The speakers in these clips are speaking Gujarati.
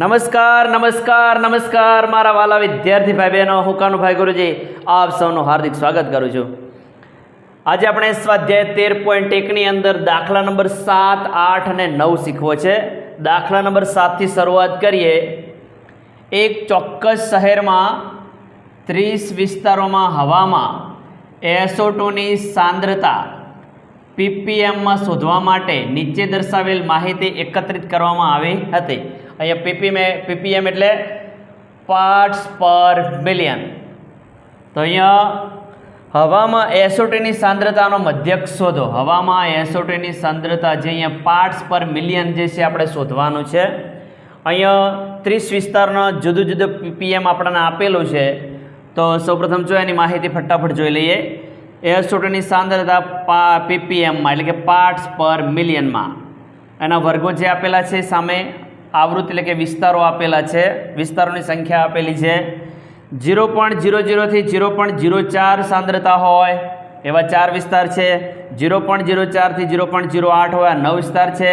નમસ્કાર નમસ્કાર નમસ્કાર મારા વાલા વિદ્યાર્થી ભાઈ બહેનો, હું કાનુભાઈ ગુરુજી આપ સૌનું હાર્દિક સ્વાગત કરું છું. આજે આપણે સ્વાધ્યાય 13.1 ની અંદર દાખલા નંબર 7, 8 અને 9 શીખવો છે. દાખલા નંબર 7 થી શરૂઆત કરીએ. એક ચોક્કસ શહેરમાં 30 વિસ્તારોમાં હવામાં SO2 ની સાંદ્રતા ppmમાં શોધવા માટે નીચે દર્શાવેલ માહિતી એકત્રિત કરવામાં આવી હતી. અહીંયા ppm એટલે પાર્ટ્સ પર મિલિયન. તો અહીંયા હવામાં SO2 ની સાંદ્રતાનો મધ્યક શોધો. હવામાં SO2 ની સાંદ્રતા જે અહીંયા પાર્ટ્સ પર મિલિયન જે છે આપણે શોધવાનું છે. અહીંયા 30 વિસ્તારનો જુદું જુદું ppm આપણને આપેલું છે. તો સૌપ્રથમ જો એની માહિતી ફટાફટ જોઈ લઈએ. SO2 ની સાંદ્રતા ppmમાં એટલે કે પાર્ટ્સ પર મિલિયનમાં. એના વર્ગો જે આપેલા છે, સામે આવૃત્તિ એટલે કે વિસ્તારો આપેલા છે. વિસ્તારોની સંખ્યા આપેલી છે. 0.00 થી 0.04 સાંદ્રતા હોય એવા 4 વિસ્તાર છે. 0.04 થી 0.08 હોય 9 વિસ્તાર છે.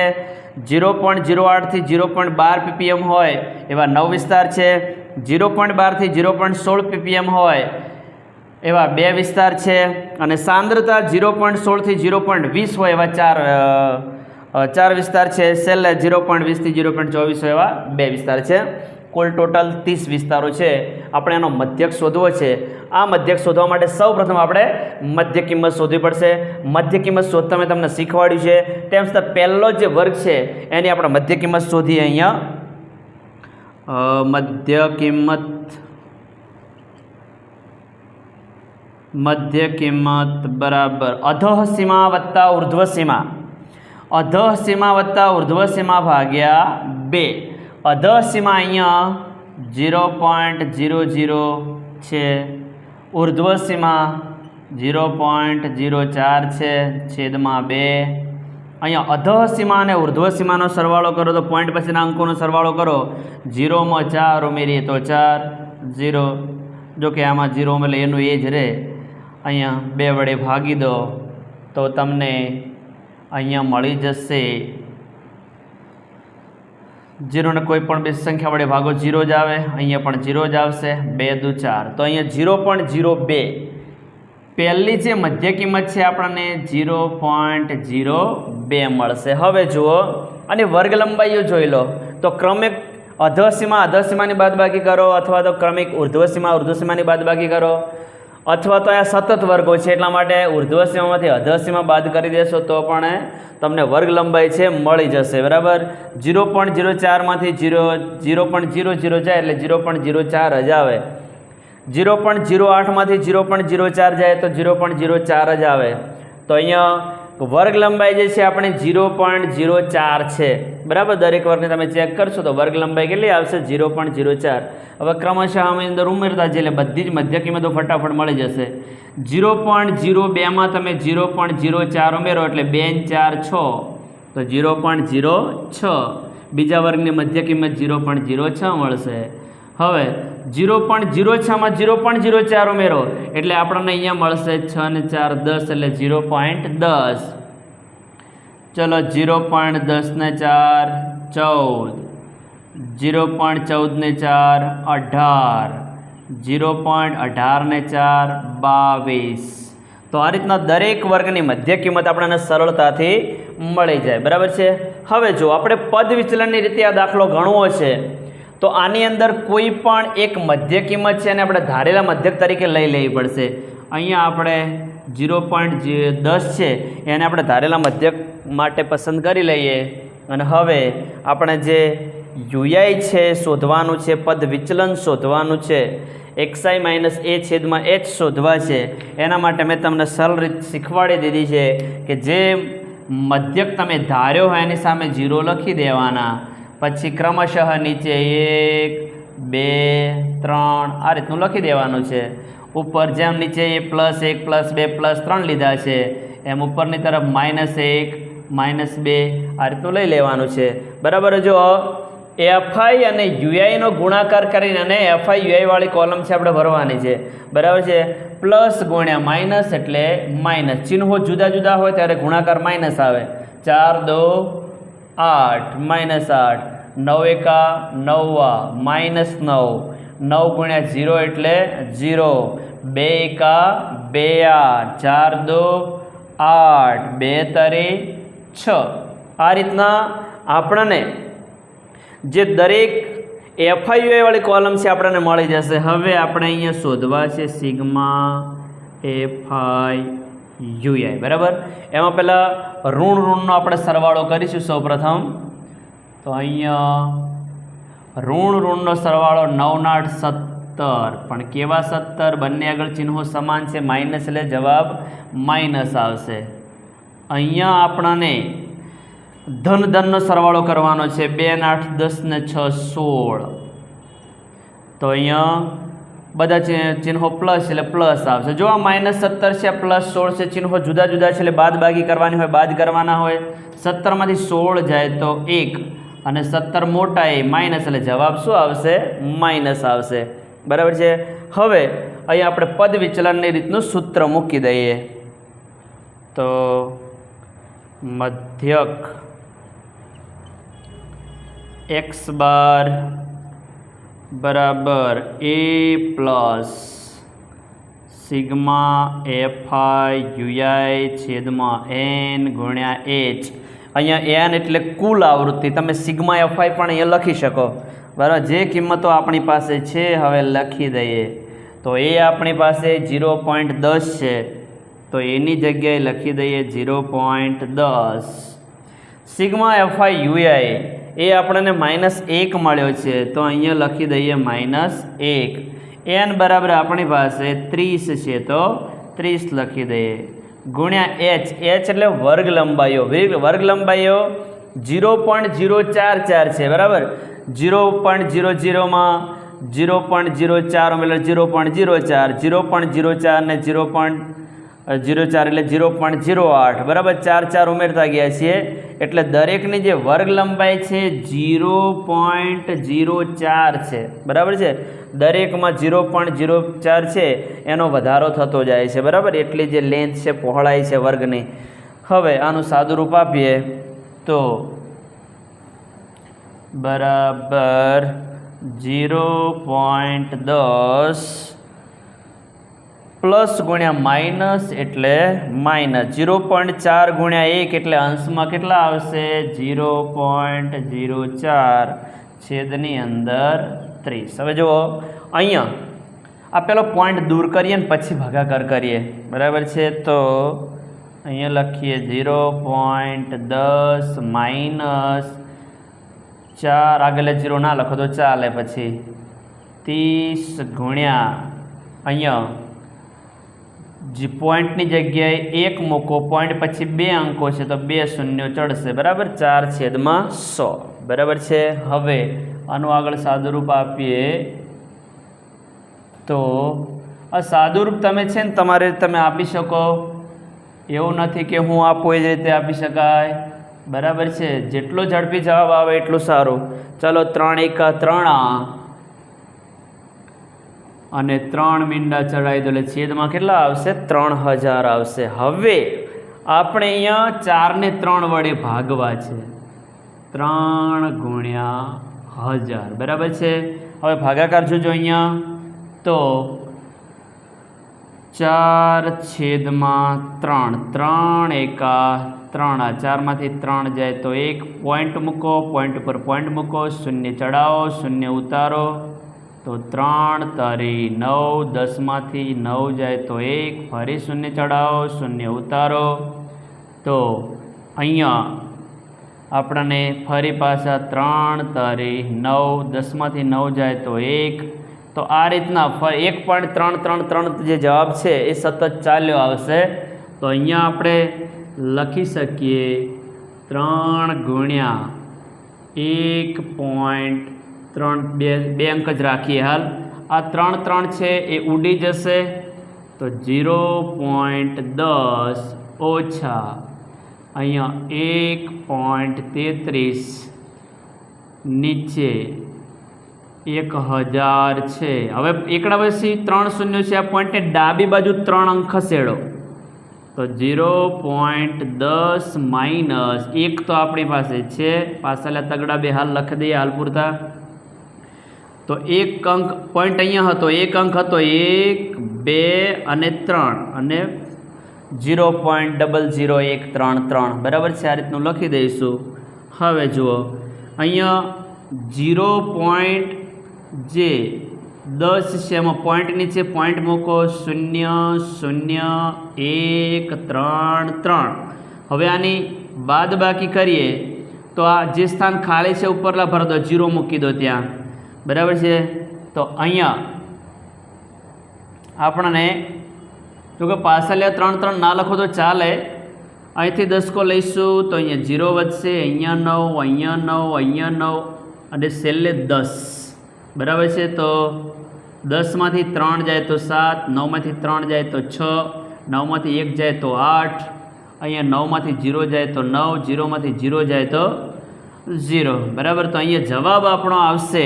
0.08 થી 0.12 ppm હોય એવા 9 વિસ્તાર છે. 0.12 થી 0.16 ppm હોય એવા 2 વિસ્તાર છે. અને સાંદ્રતા 0.16 થી 0.20 હોય એવા ચાર વિસ્તાર છે. છેલ્લે 0.20 થી 0.24 હોય એવા 2 વિસ્તાર છે. કુલ ટોટલ 30 વિસ્તારો છે. આપણે એનો મધ્યક શોધવો છે. આ મધ્યક શોધવા માટે સૌપ્રથમ આપણે મધ્ય કિંમત શોધવી પડશે. મધ્ય કિંમત શોધતા મેં તમને શીખવાડ્યું છે તેમ છતાં પહેલો જે વર્ગ છે એની આપણે મધ્ય કિંમત શોધીએ. અહીંયા મધ્ય કિંમત બરાબર અધઃ સીમા વત્તા ઉર્ધ્વ સીમા. અધઃ સીમા વત્તા ઉર્ધ્વ સીમા ભાગ્યા 2. અધઃ સીમા અહીંયા 0.00 છે. ઉર્ધ્વ સીમા 0.04 છે છેદમાં 2. અહીંયા અધઃ સીમા અને ઉર્ધ્વ સીમાનો સરવાળો કરો તો પોઈન્ટ પછીના અંકોનો સરવાળો કરો. 0 માં 4 ઉમેરીએ તો 4, 0. જો કે આમાં 0 એટલે એનું એ જ રહે. અહીંયા 2 વડે ભાગી દો તો તમને અહીંયા મળી જશે 0 ને કોઈ પણ બે સંખ્યા વડે ભાગો 0 જ આવે. અહીંયા પણ 0 જ આવશે. 2 દુ 4 તો અહીંયા 0.02 પહેલી જે મધ્ય કિંમત છે આપણને 0.02 મળશે. હવે જુઓ અને વર્ગ લંબાઈઓ જોઈ લો તો ક્રમિક અધઃ સીમાની બાદબાકી કરો, અથવા તો ક્રમિક ઉર્ધ્વ સીમાની બાદબાકી કરો, અથવા તો આ સતત વર્ગો છે એટલા માટે ઉર્ધ્વ સીમામાંથી અધઃ સીમા બાદ કરી દેશો તો પણ તમને વર્ગ લંબાઈ છે મળી જશે. બરાબર. 0.04 માંથી 0.00 જાય એટલે 0.04 જ આવે. 0.08 માંથી 0.04 જાય તો 0.04 જ આવે. તો અહીંયા વર્ગ લંબાઈ જે છે આપણે 0.04 છે. બરાબર. દરેક વર્ગને તમે ચેક કરશો તો વર્ગ લંબાઈ કેટલી આવશે? 0.04. હવે ક્રમશઃ આની અંદર ઉમેરતા જઈએ એટલે બધી જ મધ્ય કિંમતો ફટાફટ મળી જશે. 0.02 માં તમે 0.04 ઉમેરો એટલે 2 ને 4 6 તો 0.06. બીજા વર્ગની મધ્ય કિંમત 0.06 મળશે. હવે 0.06 માં 0.04 ઉમેરો એટલે આપણને અહીંયા મળશે 6 ને 4 10 એટલે 0.10. ચલો 0.10 ને 4 14, 0.14 ને 4 18, 0.18 ને 4 22. તો આ રીતના દરેક વર્ગની મધ્ય કિંમત આપણને સરળતાથી મળી જાય. બરાબર છે. હવે જો આપણે પદ વિચલનની રીતે આ દાખલો ગણવો છે તો આની અંદર કોઈ પણ એક મધ્ય કિંમત છે અને આપણે ધારેલા મધ્યક તરીકે લઈ લેવી પડશે. અહીંયા આપણે 0.10 છે એને આપણે ધારેલા મધ્યક માટે પસંદ કરી લઈએ. અને હવે આપણે જે યુઆઈ છે શોધવાનું છે, પદ વિચલન શોધવાનું છે, xi માઇનસ a છેદમાં h શોધવા છે. એના માટે મેં તમને સરળ રીત શીખવાડી દીધી છે કે જે મધ્યક તમે ધાર્યો હોય એની સામે 0 લખી દેવાના. પછી ક્રમશઃ નીચે 1 2 3 આ રીતનું લખી દેવાનું છે. ઉપર જેમ નીચે a +1 +2 +3 લીધા છે એમ ઉપરની તરફ -1 -2 આ રીતનું લઈ લેવાનું છે. બરાબર. જો fi અને uiનો ગુણાકાર કરીને અને fi ui વાળી કોલમ છે આપણે ભરવાની છે. બરાબર છે. પ્લસ ગુણ્યા માઇનસ એટલે માઇનસ. ચિહ્નો જુદા જુદા હોય ત્યારે ગુણાકાર માઇનસ આવે. 4 2 8 -8 9 એકા 9 -9, 9 ગુણ્યા 0 એટલે 0, 2 એકા 2, 4 2 8, 2 તારી 6. આ રીતના આપણને જે દરેક FIUI વાળી કોલમ છે આપણને મળી જશે. હવે આપણે અહીંયા શોધવા છે સિગ્મા FIUI, બરાબર. એમાં પહેલાં ઋણનો આપણે સરવાળો કરીશું સૌપ્રથમ. તો અહીંયા ઋણનો સરવાળો 9 8 17, પણ કેવા 17? બંને આગળ ચિહ્નો સમાન છે, માઇનસ એટલે જવાબ માઇનસ આવશે. અહીંયા આપણને ધનનો સરવાળો કરવાનો છે. 2 ને 8 10 ને 6 16. તો અહીંયા બધા ચિહ્નો પ્લસ એટલે પ્લસ આવશે. જો આ -17 છે, +16 છે, ચિહ્નો જુદા જુદા છે એટલે બાદ બાકી કરવાની હોય, બાદ કરવાના હોય. 17 માંથી 16 જાય તો 1, અને 17 મોટા એ માઇનસ એટલે જવાબ શું આવશે? માઇનસ આવશે, બરાબર છે. હવે અહીં આપણે પદ વિચલનની રીતનું સૂત્ર મૂકી દઈએ. તો મધ્યક x બાર બરાબર a પ્લસ સિગ્મા FIUI છેદમાં n ગુણ્યા h. અહીંયા n એટલે કુલ આવૃત્તિ. તમે સિગ્મા FI પણ અહીંયા લખી શકો, બરાબર. જે કિંમતો આપણી પાસે છે હવે લખી દઈએ. તો એ આપણી પાસે 0.10 છે, તો એની જગ્યાએ લખી દઈએ 0.10. સિગ્મા FIUI એ આપણને -1 મળ્યો છે, તો અહીંયા લખી દઈએ -1. n બરાબર આપણી પાસે 30 છે, તો 30 લખી દઈએ. ગુણ્યા h એટલે વર્ગ લંબાઈઓ. વર્ગ લંબાઈઓ 0.044 છે, બરાબર. 0.00માં 0.04 ઉમેરો 0.04, 0.04 ને 0.04 એટલે 0.08, બરાબર. 4 4 ઉમેરતા ગયા છીએ એટલે દરેકની જે વર્ગ લંબાઈ છે 0.04 છે, બરાબર છે. દરેકમાં 0.04 છે એનો વધારો થતો જાય છે, બરાબર. એટલી જે લેન્થ છે, પહોળાઈ છે વર્ગની. હવે આનું સાદું રૂપ આપીએ તો બરાબર 0.10 પ્લસ ગુણ્યા માઇનસ એટલે માઇનસ. 0.4 ગુણ્યા 1 એટલે અંશમાં કેટલા આવશે? 0.04 છેદની અંદર 30. હવે જુઓ અહીંયા આ પેલો પોઈન્ટ દૂર કરીએ ને પછી ભાગાકાર કરીએ, બરાબર છે. તો અહીંયા લખીએ 0.10 માઇનસ 4, આગળ 0 ના લખો તો ચાલે, પછી 30 ગુણ્યા અહીંયા જે પોઈન્ટની જગ્યાએ 1 મૂકો, પોઈન્ટ પછી 2 અંકો છે તો 2 શૂન્યો ચડશે, બરાબર. 4/100, બરાબર છે. હવે આનું આગળ સાદુરૂપ આપીએ તો આ સાદુરૂપ તમે છે ને તમે આપી શકો, એવું નથી કે હું આપું એ જ રીતે આપી શકાય, બરાબર છે. જેટલો ઝડપી જવાબ આવે એટલું સારું. ચાલો 3 એકા 3 અને 3 મીંડા ચડાવી દો એટલે છેદમાં કેટલા આવશે? 3000 આવશે. હવે આપણે અહીંયા 4 ને 3 વડે ભાગવા છે. 3 ગુણ્યા 1000, બરાબર છે. હવે ભાગાકાર જોજો અહીંયા તો 4/3, 3 એકા 3, 4 માંથી 3 જાય તો 1, પોઈન્ટ મૂકો, પોઈન્ટ ઉપર પોઈન્ટ મૂકો, શૂન્ય ચડાવો, શૂન્ય ઉતારો તો 3 તારી 9, 10 માંથી 9 જાય તો 1, ફરી શૂન્ય ચડાવો, શૂન્ય ઉતારો તો અહીંયા આપણને ફરી પાછા 3 તારી 9, 10 માંથી 9 જાય તો 1. તો આ રીતના 1.333 જે જવાબ છે એ સતત ચાલ્યો આવશે. તો અહીંયા આપણે લખી શકીએ 3 ગુણ્યા 1.3, બે અંક જ રાખીએ હાલ. આ 3 છે એ ઉડી જશે તો 0.10 ઓછા અહીંયા 1.33 નીચે 1000 છે. હવે એકડા પછી 3 શૂન્ય છે, આ પોઈન્ટને ડાબી બાજુ 3 અંક ખસેડો તો 0.10 માઇનસ 1 તો આપણી પાસે છે, પાછળ તગડા બે હાલ લખી દઈએ હાલ પૂરતા. તો એક અંક પોઈન્ટ અહીંયા હતો, એક અંક હતો 1, 2 અને 3 અને 0.000133 બરાબર છે. આ રીતનું લખી દઈશું. હવે જુઓ અહીંયા 0.10 છે, એમાં પોઈન્ટ નીચે પોઈન્ટ મૂકો 0, 0, 1, 3, 3. હવે આની બાદબાકી કરીએ તો આ જે સ્થાન ખાલી છે ઉપરલા ભર દો, 0 મૂકી દો ત્યાં બરાબર છે. તો અહીંયા આપણને જો કે પાછળ 3, 3 ના લખો તો ચાલે, અહીંથી દસકો લઈશું તો અહીંયા 0 વધશે, અહીંયા 9, અહીંયા 9, અહીંયા 9 અને છેલ્લે 10 બરાબર છે. તો 10માંથી 3 જાય તો 7, 9માંથી 3 જાય તો 6, 9માંથી 1 જાય તો 8, અહીંયા 9માંથી 0 જાય તો 9, 0માંથી 0 જાય તો 0 બરાબર. તો અહીંયા જવાબ આપણો આવશે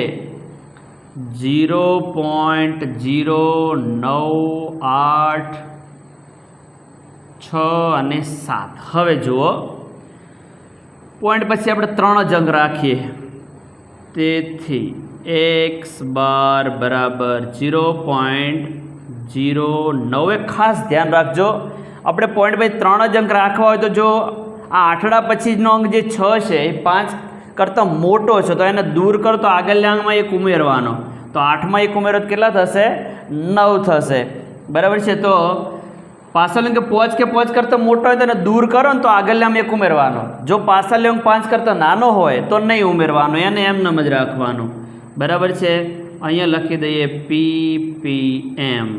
0.0986 અને 7. હવે જુઓ પોઈન્ટ પછી આપણે 3 જ અંક રાખીએ, તેથી x બાર બરાબર 0.09. ખાસ ધ્યાન રાખજો, આપણે પોઈન્ટ પછી 3 જ અંક રાખવા હોય તો જો આ આઠડા પછીનો અંક જે 6 છે એ 5 કરતાં મોટો છે તો એને દૂર કરો તો આગળના અંકમાં 1 ઉમેરવાનો, તો 8માં 1 ઉમેરો તો કેટલા થશે? 9 થશે બરાબર છે. તો પાછળ અંક 5 કરતાં મોટો હોય તો એને દૂર કરો ને તો આગળના અંક 1 ઉમેરવાનો, જો પાછળ અંક 5 કરતાં નાનો હોય તો નહીં ઉમેરવાનો, એને એમ જ રાખવાનું બરાબર છે. અહીંયા લખી દઈએ ppm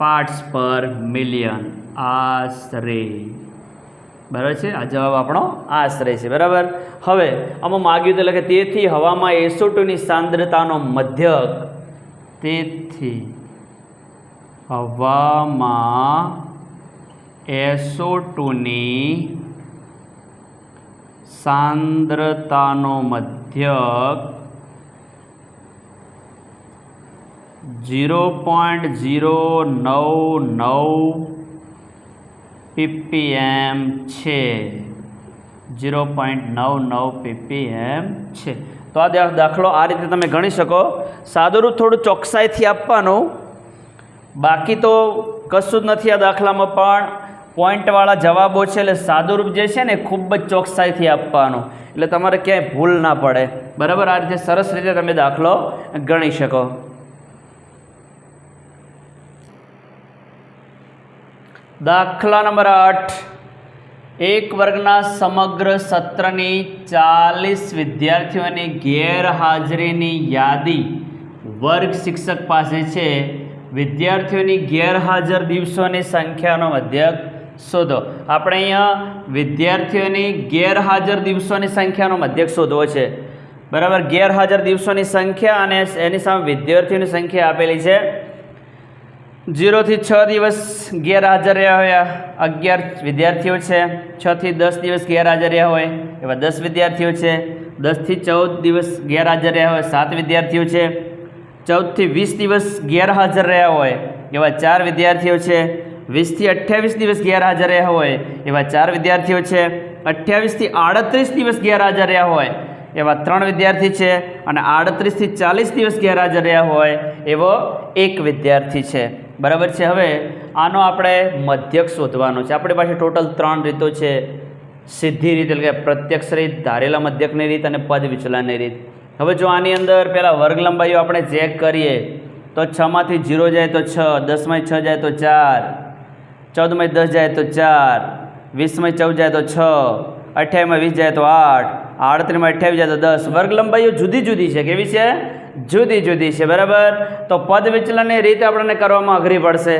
પાર્ટ્સ પર મિલિયન આશરે બરાબર છે. આ જવાબ આપણો આશરે છે બરાબર. હવે આમાં માગ્યું તો લખે તેથી હવામાં SO2ની સાંદ્રતાનો મધ્યક, તેથી હવામાં SO2ની સાંદ્રતાનો મધ્યક 0.099 ppm છે, 0.99 ppm છે. તો આ દાખલો આ રીતે તમે ગણી શકો. સાદુરૂપ થોડું ચોકસાઈથી આપવાનું, બાકી તો કશું જ નથી આ દાખલામાં, પણ પોઈન્ટવાળા જવાબો છે એટલે સાદુરૂપ જે છે ને ખૂબ જ ચોકસાઈથી આપવાનું, એટલે તમારે ક્યાંય ભૂલ ના પડે બરાબર. આ રીતે સરસ રીતે તમે દાખલો ગણી શકો. દાખલા નંબર 8, એક વર્ગના સમગ્ર સત્રની 40 વિદ્યાર્થીઓની ગેરહાજરીની યાદી વર્ગ શિક્ષક પાસે છે. વિદ્યાર્થીઓની ગેરહાજર દિવસોની સંખ્યાનો મધ્યક શોધો. આપણે અહીંયા વિદ્યાર્થીઓની ગેરહાજર દિવસોની સંખ્યાનો મધ્યક શોધવો છે બરાબર. ગેરહાજર દિવસોની સંખ્યા અને એની સામે વિદ્યાર્થીઓની સંખ્યા આપેલી છે. 0 થી 6 દિવસ ગેરહાજર રહ્યા હોય 11 વિદ્યાર્થીઓ છે. 6 થી 10 દિવસ ગેરહાજર રહ્યા હોય એવા 10 વિદ્યાર્થીઓ છે. 10 થી 14 દિવસ ગેરહાજર રહ્યા હોય 7 વિદ્યાર્થીઓ છે. 14 થી 20 દિવસ ગેરહાજર રહ્યા હોય એવા 4 વિદ્યાર્થીઓ છે. 20 થી 28 દિવસ ગેરહાજર રહ્યા હોય એવા 4 વિદ્યાર્થીઓ છે. 28 થી 38 દિવસ ગેરહાજર રહ્યા હોય એવા 3 વિદ્યાર્થી છે. અને 38 થી 40 દિવસ ગેરહાજર રહ્યા હોય એવો 1 વિદ્યાર્થી છે બરાબર છે. હવે આનો આપણે મધ્યક શોધવાનો છે. આપણી પાસે ટોટલ 3 રીતો છે. સીધી રીત એટલે કે પ્રત્યક્ષ રીત, ધારેલા મધ્યકની રીત અને પદ વિચલનની રીત. હવે જો આની અંદર પહેલાં વર્ગ લંબાઈઓ આપણે ચેક કરીએ તો 6માંથી 0 જાય તો 6, 10માંથી 6 જાય તો 4, 14માંથી 10 જાય તો 4, 20માંથી 14 જાય તો 6, 28માં 20 જાય તો 8, 38માં 28 જાય તો 10. વર્ગ લંબાઈઓ જુદી જુદી છે. કેવી છે? જુદી જુદી છે બરાબર. તો પદ વિચલનની રીત આપણને કરવામાં અઘરી પડશે.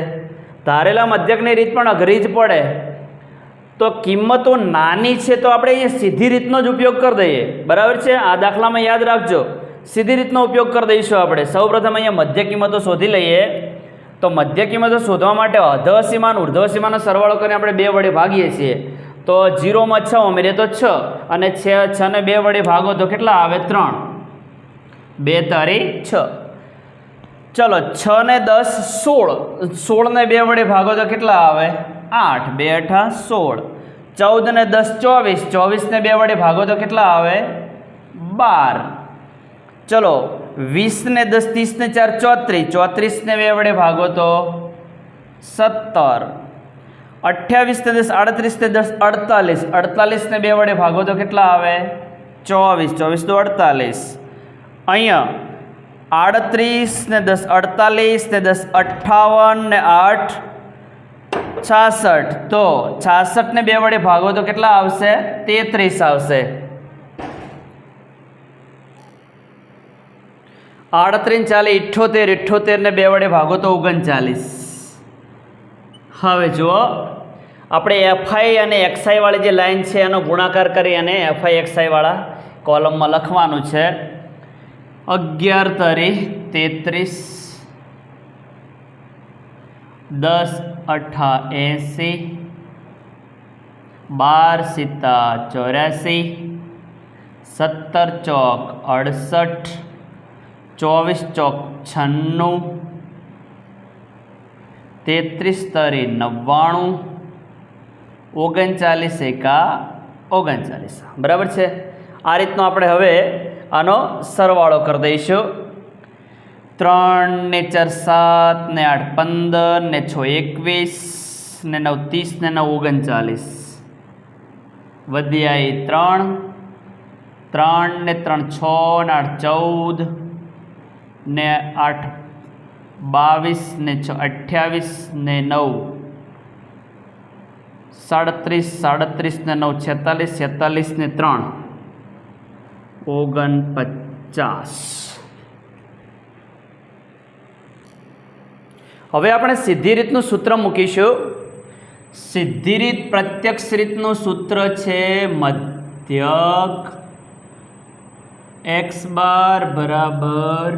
ધારેલા મધ્યકની રીત પણ અઘરી જ પડે. તો કિંમતો નાની છે તો આપણે અહીંયા સીધી રીતનો જ ઉપયોગ કરી દઈએ બરાબર છે. આ દાખલામાં યાદ રાખજો, સીધી રીતનો ઉપયોગ કરી દઈશું આપણે. સૌપ્રથમ અહીંયા મધ્ય કિંમતો શોધી લઈએ. તો મધ્ય કિંમતો શોધવા માટે અધઃ સીમા અને ઉર્ધ્વ સીમાનો સરવાળો કરીને આપણે 2 વડે ભાગીએ છીએ. તો 0માં 6 ઉમેરીએ તો 6 અને 6 ને 2 વડે ભાગો તો કેટલા આવે? 3. 2 તારી 6. ચલો 6 ને 10 16, 16 ને 2 વડે ભાગો તો કેટલા આવે? 8, 2 8 16. 14 ને 10 24, 24 ને 2 વડે ભાગો તો કેટલા આવે? 12. ચલો 20 ને 10 30 ને 4 34, 34 ને 2 વડે ભાગો તો 17. 28 ને 10 38 ને 10 48, 48 ને 2 વડે ભાગો તો કેટલા આવે? 24, 24 તો 48. અહીંયા 38 ને 10 48 ને 10 58 ને 8 66, તો 66 ને 2 વડે ભાગો તો કેટલા આવશે? 33 આવશે. 38 40 78, 78 ને 2 વડે ભાગો તો 39. હવે જુઓ, આપણે એફઆઈ અને એક્સઆઈ વાળી જે લાઈન છે એનો ગુણાકાર કરી અને એફઆઈ એક્સઆઈ વાળા કોલમમાં લખવાનું છે. 11 તરી 33, 10 8 80, 12 સિત્તા 84, 17 ચોક 68, 24 ચોક 96, 33 તરી 99, 39 એકા 39. બરાબર છે. આ રીતનો આપણે હવે આનો સરવાળો કરી દઈશું. 3 ને 4 7 ને 8 15 ને 6 21 ને 9 30 ને 9 39. વધ્યા 3, 3 ને 3 6 ને 8 14 ને 8 22 ને 6 28 ને 9 37, 37 ને 9 46, 46 ને 3 49. હવે આપણે સીધી રીતનું સૂત્ર મૂકીશું. સીધી રીત પ્રત્યક્ષ રીતનું સૂત્ર છે મધ્યક x બાર બરાબર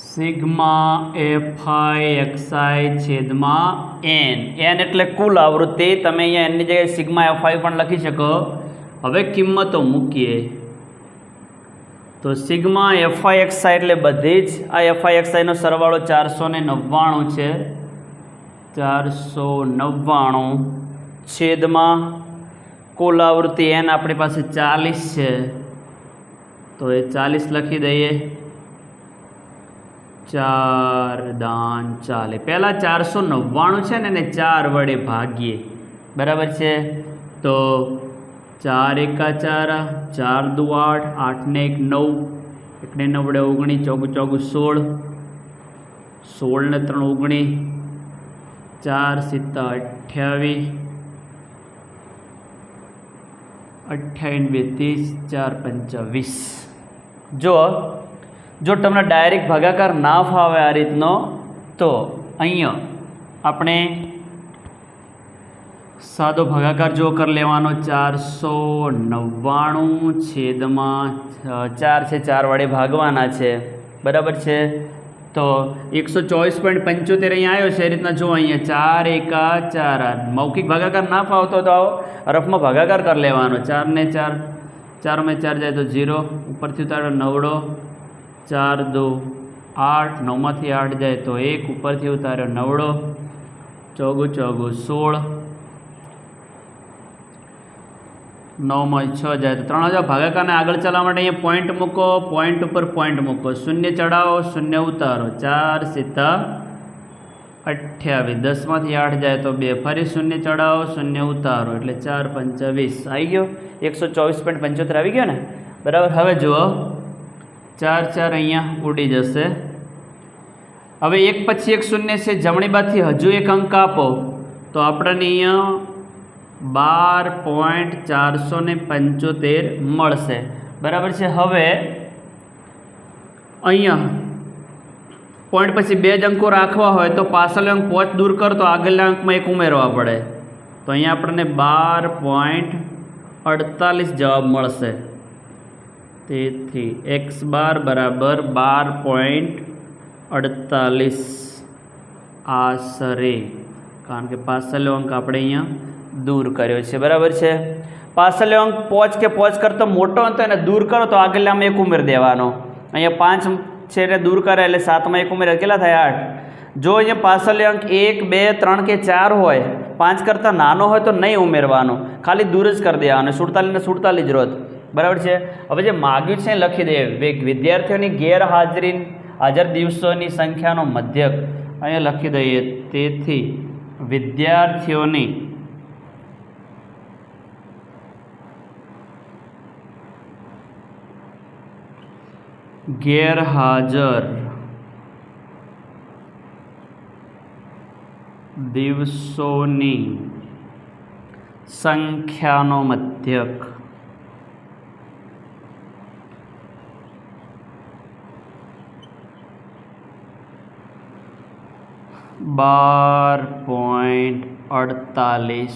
સિગ્મા એફઆઈ એક્સઆઈ છેદમાં એન. એન એટલે કુલ આવૃત્તિ. તમે અહીંયા એનની જગ્યાએ સિગ્મા એફઆઈ પણ લખી શકો. હવે કિંમતો મૂકીએ તો સિગ્મા એફઆઈ એક્સઆઈ એટલે બધી જ આ એફઆઈ એક્સઆઈનો સરવાળો 499 છે. 499 છેદમાં કુલ આવૃત્તિ એન આપણી પાસે 40 છે, તો એ 40 લખી દઈએ. 4 દાન 40. પહેલાં 499 છે ને એને 4 વડે ભાગીએ. બરાબર છે. તો 4 એકા 4, 4 દુ 8, 8 ને 1 9, 1 ને 9 વડે 19, 4 4 16, 16 ને 3 19, 4 સિત્તા 28, 28 ને 2 30, 4 પંચા 20. જો તમને ડાયરેક્ટ ભાગાકાર ના ફાવે આ રીતનો, તો અહીંયા આપણે સાદો ભાગાકાર જો કરી લેવાનો. 499 છેદમાં 4 છે, 4 વડે ભાગવાના છે. બરાબર છે. તો 124.75 અહીંયા આવ્યો છે. એ રીતના જો અહીંયા 4 એકા 4. મૌખિક ભાગાકાર ના ફાવતો તો આવો રફમાં ભાગાકાર કરી લેવાનો. 4 ને 4, 4 માં 4 જાય તો 0, ઉપરથી ઉતારો 9, 4 દો 8, 9 માંથી 8 જાય તો 1, ઉપરથી ઉતાર્યો 9, 4 4 16, 9 માં 6 જાય તો 3000. ભાગાકારને આગળ ચાલવા માટે અહીંયા પોઈન્ટ મૂકો, પોઈન્ટ ઉપર પોઈન્ટ મૂકો, 0 ચડાવો, 0 ઉતારો. 4 સિત્તા 28, 10 માંથી 8 જાય તો 2, ફરી 0 ચડાવો, 0 ઉતારો, એટલે 4 પંચા 20 આવી ગયો. 124.75 આવી ગયો ને. બરાબર. હવે જુઓ 4 4 અહીંયા ઉડી જશે. હવે એક પછી એક શૂન્ય છે. જમણી બાજુથી હજુ એક અંક આપો તો આપણને અહીંયા 12.475 મળશે. બરાબર છે. હવે અહીંયા પોઈન્ટ પછી 2 જ અંકો રાખવા હોય તો પાછળનો અંક 5 દૂર કરો તો આગળના અંકમાં 1 ઉમેરવા પડે. તો અહીંયા આપણને 12.48 જવાબ મળશે. તેથી x બાર બરાબર 12.48 આશરે, કારણ કે પાછળનો અંક આપણે અહીંયા દૂર કર્યો છે. બરાબર છે. પાછળનો અંક 5 કે 5 કરતો મોટો હતો એને દૂર કરો તો આગળનામાં 1 ઉમેરી દેવાનો. અહીંયા છે એને દૂર કરે એટલે 7માં 1 ઉમેરે કેટલા થાય 8। જો અહીંયા પાછળ અંક 1 2 3 કે 4 હોય, 5 કરતાં નાનો હોય તો નહીં ઉમેરવાનો, ખાલી દૂર જ કરી દેવાનો, 47 ને 47 જ રોત, બરાબર છે। હવે જે માગ્યું છે લખી દે, વિદ્યાર્થીઓની હાજર દિવસોની સંખ્યાનો મધ્યક અહીંયા લખી દઈએ। તેથી વિદ્યાર્થીઓની ગેરહાજર દિવસોની સંખ્યાનો મધ્યક 12.48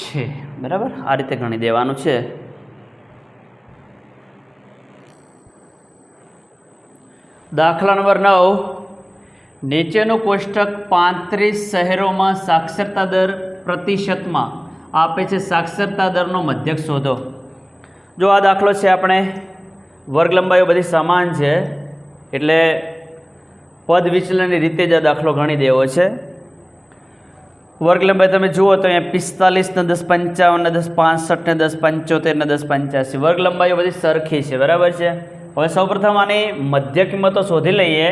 છે, બરાબર। આ રીતે ગણી દેવાનું છે। દાખલા નંબર 9, નીચેનું કોષ્ટક 35 શહેરોમાં સાક્ષરતા દર પ્રતિશતમાં આપે છે, સાક્ષરતા દરનો મધ્યક શોધો। જો આ દાખલો છે, આપણે વર્ગ લંબાઈઓ બધી સમાન છે એટલે પદ વિચલનની રીતે જ આ દાખલો ગણી દેવો છે। વર્ગ લંબાઈ તમે જુઓ તો અહીંયા 45 ને 10 55 ને 10 65 ને 10 75 ને 10 85 વર્ગ લંબાઈઓ બધી સરખી છે, બરાબર છે। હવે સૌપ્રથમ આની મધ્ય કિંમતો શોધી લઈએ।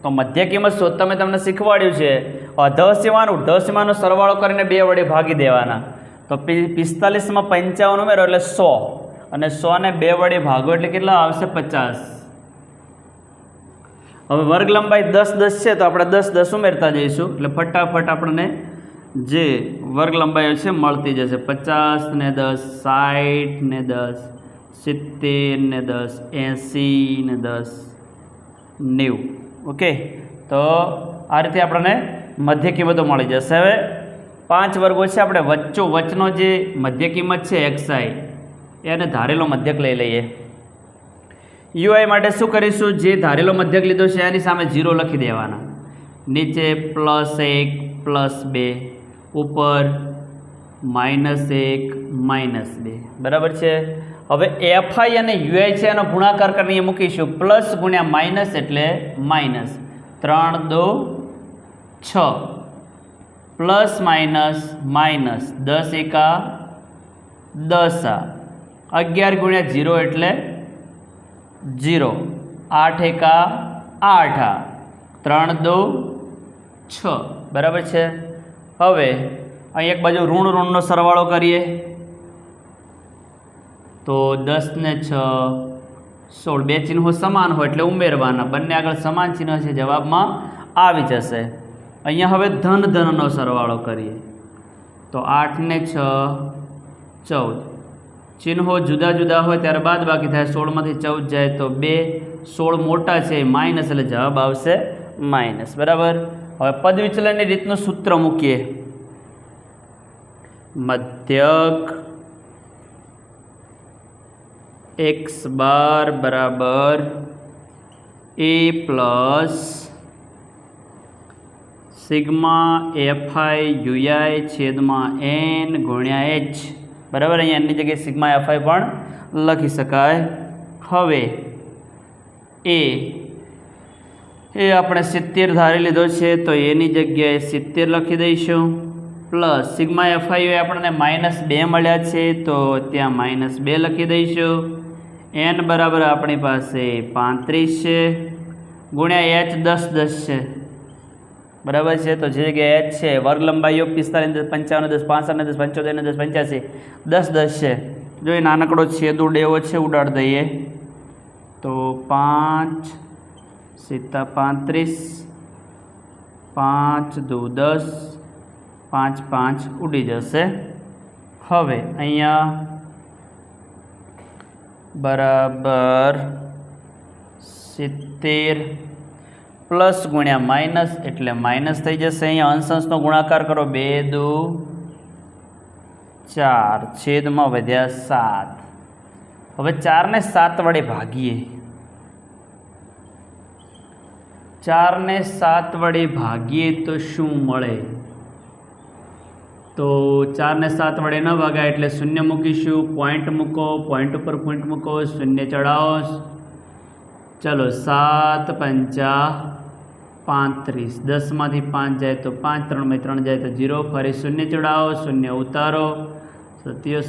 તો મધ્ય કિંમત શોધતા મેં તમને શીખવાડ્યું છે, અધઃસીમા અને ઉર્ધ્વસીમાનો સરવાળો કરીને 2 વડે ભાગી દેવાના। તો 45માં 55 ઉમેરો એટલે 100 અને 100 ને 2 વડે ભાગો એટલે કેટલા આવશે 50। હવે વર્ગ લંબાઈ 10 10 છે તો આપણે 10 10 ઉમેરતા જઈશું એટલે ફટાફટ આપણને જે વર્ગ લંબાઈઓ છે મળતી જશે। 50 ને 10 60 ને 10 70 ને 10 80 ને 10 90। ઓકે, તો આ રીતે આપણને મધ્ય કિંમતો મળી જશે। હવે 5 વર્ગો છે, આપણે વચ્ચનો જે મધ્ય કિંમત છે xi એને ધારેલો મધ્યક લઈ લઈએ। યુઆઈ માટે શું કરીશું, જે ધારેલો મધ્યક લીધો છે એની સામે 0 લખી દેવાના, નીચે +1 +2 ઉપર -1 -2, બરાબર છે। હવે એફઆઈ અને યુઆઈ છે એનો ગુણાકાર કરીને મૂકીશું, પ્લસ ગુણ્યા માઇનસ એટલે માઇનસ, 3 2 6 પ્લસ માઇનસ માઇનસ, 10 એકા 10 11 ગુણ્યા 0 એટલે 0, 8 એકા 8 3 2 6, બરાબર છે। હવે અહીં એક બાજુ ઋણનો સરવાળો કરીએ તો 10 ને 6 16, બે ચિહ્નો સમાન હોય એટલે ઉમેરવાના, બંને આગળ સમાન ચિહ્ન છે, જવાબમાં આવી જશે। અહીંયા હવે ધનનો સરવાળો કરીએ તો 8 ને 6 14, ચિહ્નો જુદા જુદા હોય ત્યારે બાદ બાકી થાય, 16માંથી 14 જાય તો 2, 16 મોટા છે માઇનસ એટલે જવાબ આવશે માઇનસ, બરાબર। હવે પદ વિચલનની રીતનું સૂત્ર મૂકીએ, મધ્યક x બાર બરાબર a plus sigma FI UI છેદમાં n ગુણ્યા h, બરાબર। અહીંયા એની જગ્યાએ સિગ્મા એફઆઈ પણ લખી શકાય। હવે એ આપણે 70 ધારી લીધો છે તો એની જગ્યાએ 70 લખી દઈશું, પ્લસ સિગ્મા એફઆઈ આપણને -2 મળ્યા છે તો ત્યાં -2 લખી દઈશું, n બરાબર આપણી પાસે 35 છે, ગુણ્યા h 10 10 છે, બરાબર છે। તો જે જગ્યાએ h છે, વર્ગ લંબાઈઓ 45 55 10 65 10 75 10 85 10 10 છે। જો એ નાનકડો છેદ ઉડેવો છે, ઉડાડી દઈએ તો 5 7 35, 5 2 10, 5 5 ઉડી જશે। હવે અહીંયા બરાબર 70 પ્લસ ગુણ્યા માઇનસ એટલે માઇનસ થઈ જશે। અહીંયા અંશ ગુણાકાર કરો, 2 2 4 છેદમાં વધ્યા 7। હવે 4 ને 7 વડે ભાગીએ, 4 ને 7 વડે ભાગીએ તો શું મળે, તો 4 ને 7 વડે ન ભાગાય એટલે 0 મૂકીશું, પોઈન્ટ મૂકો, પોઈન્ટ ઉપર પોઈન્ટ મૂકો, 0 ચડાવો, ચલો 7 પંચા 35, 10માંથી 5 જાય તો 5, 3 3 જાય તો 0, ફરી શૂન્ય ચડાવો, શૂન્ય ઉતારો, 7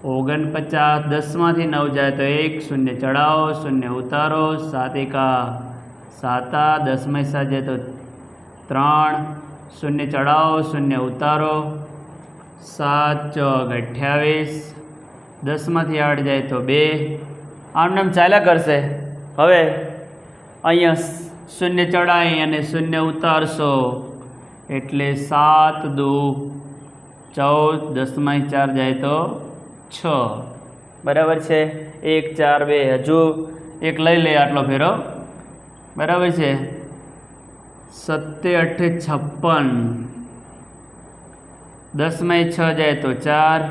49, 10માંથી 9 જાય તો 1, શૂન્ય ચડાવો, શૂન્ય ઉતારો, 7 7, 10માં 7 જાય તો 3, શૂન્ય ચડાવો, શૂન્ય ઉતારો, 7 28, 10માંથી 8 જાય તો 2, આમ ચાલ્યા કરશે. હવે અહીંયા શૂન્ય ચડાવી અને શૂન્ય ઉતારશો એટલે 7 2 14, 10માં 4 જાય તો 6, બરાબર છે. 1 4 2, હજુ એક લઈ લે આટલો ફેરો, બરાબર છે. 7 8 56, 10માં 6 જાય તો 4.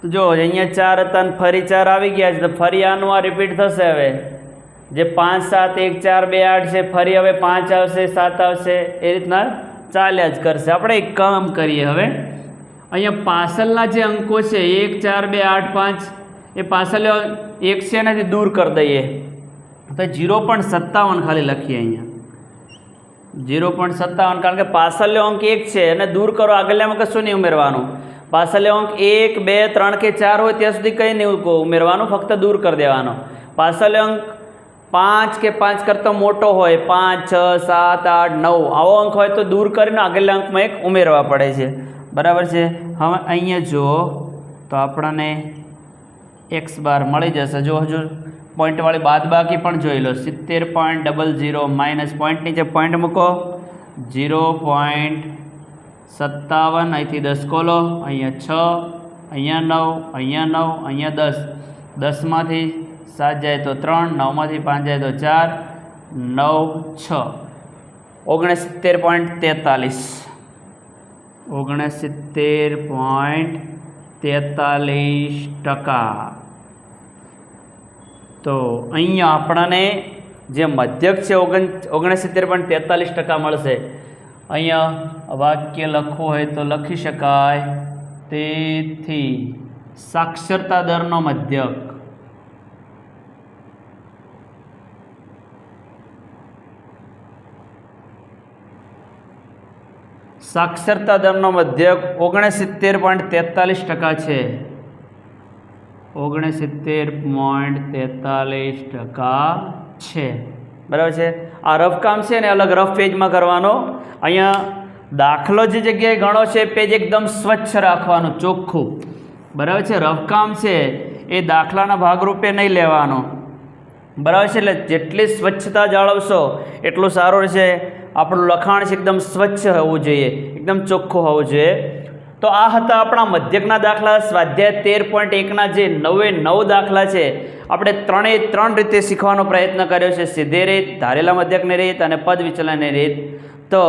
તો જો અહીંયા 4 હતા ને ફરી 4 આવી ગયા છે, તો ફરી આનું આ રિપીટ થશે. હવે જે 5 7 1 4 2 8 છે, ફરી હવે 5 આવશે, 7 આવશે, એ રીતના ચાલ્યા જ કરશે. આપણે એક કામ કરીએ. હવે અહીંયા પાછળના જે અંકો છે 1 4 2 8 5, એ પાછળ 1 છે એનાથી દૂર કરી દઈએ તો 0.57 ખાલી લખીએ. અહીંયા 0.57, કારણ કે પાછળનો અંક 1 છે અને દૂર કરો, આગળનામાં કશું નહીં ઉમેરવાનું. પાછળનો અંક 1 2 3 કે 4 હોય ત્યાં સુધી કંઈ નહીં ઉમેરવાનું, ફક્ત દૂર કરી દેવાનો. પાછળનો અંક 5 કે 5 કરતાં મોટો હોય, 5 6 7 8 9 આવો અંક હોય તો દૂર કરીને આગળના અંકમાં એક ઉમેરવા પડે છે, બરાબર છે. હવે અહીંયા જુઓ તો આપણને x બાર મળી જશે. જો હજુ પોઈન્ટવાળી બાદબાકી પણ જોઈ લો. 70.00 માઇનસ પોઈન્ટ નીચે પોઈન્ટ મૂકો, 0.57, અહીંથી 10 ખોલો, અહીંયા 6, અહીંયા 9, અહીંયા 9, અહીંયા 10, 10માંથી 7 જાય તો 3, 9માંથી 5 જાય તો 4, 9 6, 69.43, 69.43%. તો અહીંયા આપણને જે મધ્યક છે 69.43% મળશે. અહીંયા વાક્ય લખવું હોય તો લખી શકાય. તેથી સાક્ષરતા દરનો મધ્યક સાક્ષરતા દરનો મધ્યક 69.43% છે. 69.43% છે, બરાબર છે. આ રફ કામ છે ને અલગ રફ પેજમાં કરવાનો. અહીંયા દાખલો જે જગ્યાએ ગણો છે પેજ એકદમ સ્વચ્છ રાખવાનું, ચોખ્ખું, બરાબર છે. રફ કામ છે એ દાખલાના ભાગરૂપે નહીં લેવાનો, બરાબર છે. એટલે જેટલી સ્વચ્છતા જાળવશો એટલું સારું રહેશે. આપણું લખાણ છે એકદમ સ્વચ્છ હોવું જોઈએ, એકદમ ચોખ્ખું હોવું જોઈએ. તો આ હતા આપણા મધ્યકના દાખલા. સ્વાધ્યાય 13.1ના જે 9 દાખલા છે આપણે 3 રીતે શીખવાનો પ્રયત્ન કર્યો છે. સીધી રીત, ધારેલા મધ્યકની રીત અને પદ વિચલનની રીત. તો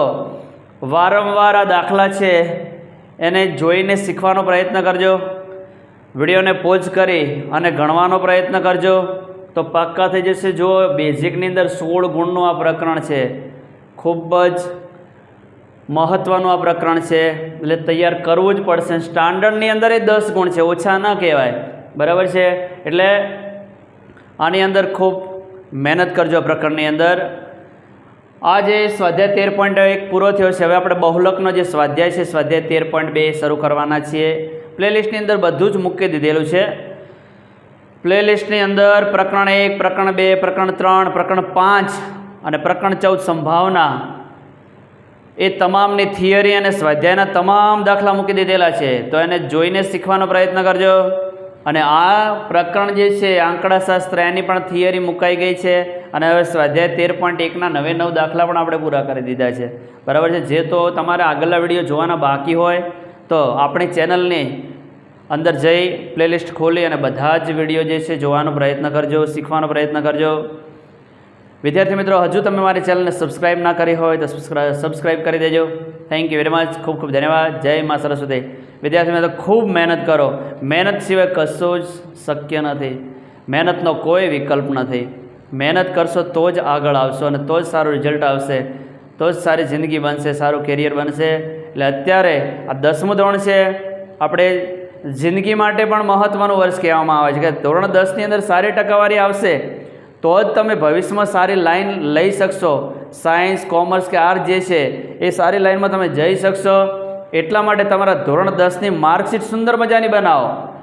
વારંવાર આ દાખલા છે એને જોઈને શીખવાનો પ્રયત્ન કરજો. વિડીયોને પોઝ કરી અને ગણવાનો પ્રયત્ન કરજો તો પાક્કા થઈ જશે. જો બેઝિકની અંદર 16 ગુણનું આ પ્રકરણ છે, ખૂબ જ મહત્ત્વનું આ પ્રકરણ છે, એટલે તૈયાર કરવું જ પડશે. સ્ટાન્ડર્ડની અંદર એ 10 ગુણ છે, ઓછા ન કહેવાય, બરાબર છે. એટલે આની અંદર ખૂબ મહેનત કરજો આ પ્રકરણની અંદર. આ જે સ્વાધ્યાય 13.1 પૂરો થયો છે, હવે આપણે બહુલકનો જે સ્વાધ્યાય છે સ્વાધ્યાય 13.2 શરૂ કરવાના છીએ. પ્લેલિસ્ટની અંદર બધું જ મૂકી દીધેલું છે. પ્લેલિસ્ટની અંદર પ્રકરણ 1, પ્રકરણ 2, પ્રકરણ 3, પ્રકરણ 5 અને પ્રકરણ 14 સંભાવના, એ તમામની થિયરી અને સ્વાધ્યાયના તમામ દાખલા મૂકી દીધેલા છે. તો એને જોઈને શીખવાનો પ્રયત્ન કરજો. અને આ પ્રકરણ જે છે આંકડાશાસ્ત્ર, એની પણ થિયરી મુકાઈ ગઈ છે. અને હવે સ્વાધ્યાય 13.1ના 9 દાખલા પણ આપણે પૂરા કરી દીધા છે, બરાબર છે. જે તો તમારે આગળના વિડીયો જોવાના બાકી હોય તો આપણી ચેનલની અંદર જઈ પ્લેલિસ્ટ ખોલી અને બધા જ વિડીયો જે છે જોવાનો પ્રયત્ન કરજો, શીખવાનો પ્રયત્ન કરજો. વિદ્યાર્થી મિત્રો, હજુ તમે મારી ચેનલને સબસ્ક્રાઈબ ના કરી હોય તો સબસ્ક્રાઈબ કરી દેજો. Thank you very much. ખૂબ ખૂબ ધન્યવાદ. જય મા સરસ્વતી. વિદ્યાર્થી મિત્રો, ખૂબ મહેનત કરો. મહેનત સિવાય કશું જ શક્ય નથી. મહેનતનો કોઈ વિકલ્પ નથી. મહેનત કરશો તો જ આગળ આવશો અને તો જ સારું રિઝલ્ટ આવશે, તો જ સારી જિંદગી બનશે, સારું કેરિયર બનશે. એટલે અત્યારે આ 10મું ધોરણ છે, આપણે જિંદગી માટે પણ મહત્ત્વનું વર્ષ કહેવામાં આવે છે કે ધોરણ 10ની અંદર સારી ટકાવારી આવશે તો જ તમે ભવિષ્યમાં સારી લાઈન લઈ શકશો. સાયન્સ, કોમર્સ કે આર્ટ જે છે એ સારી લાઈનમાં તમે જઈ શકશો. એટલા માટે તમારા ધોરણ 10ની માર્કશીટ સુંદર મજાની બનાવો.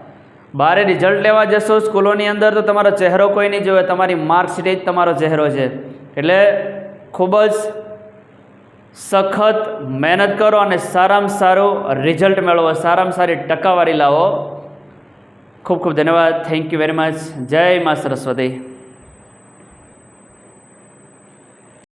બારે રિઝલ્ટ લેવા જશો સ્કૂલોની અંદર તો તમારો ચહેરો કોઈ નહીં જોવે, તમારી માર્કશીટ જ તમારો ચહેરો છે. એટલે ખૂબ જ સખત મહેનત કરો અને સારામાં સારું રિઝલ્ટ મેળવો, સારામાં સારી ટકાવારી લાવો. ખૂબ ખૂબ ધન્યવાદ. Thank you very much. જય મા સરસ્વતી.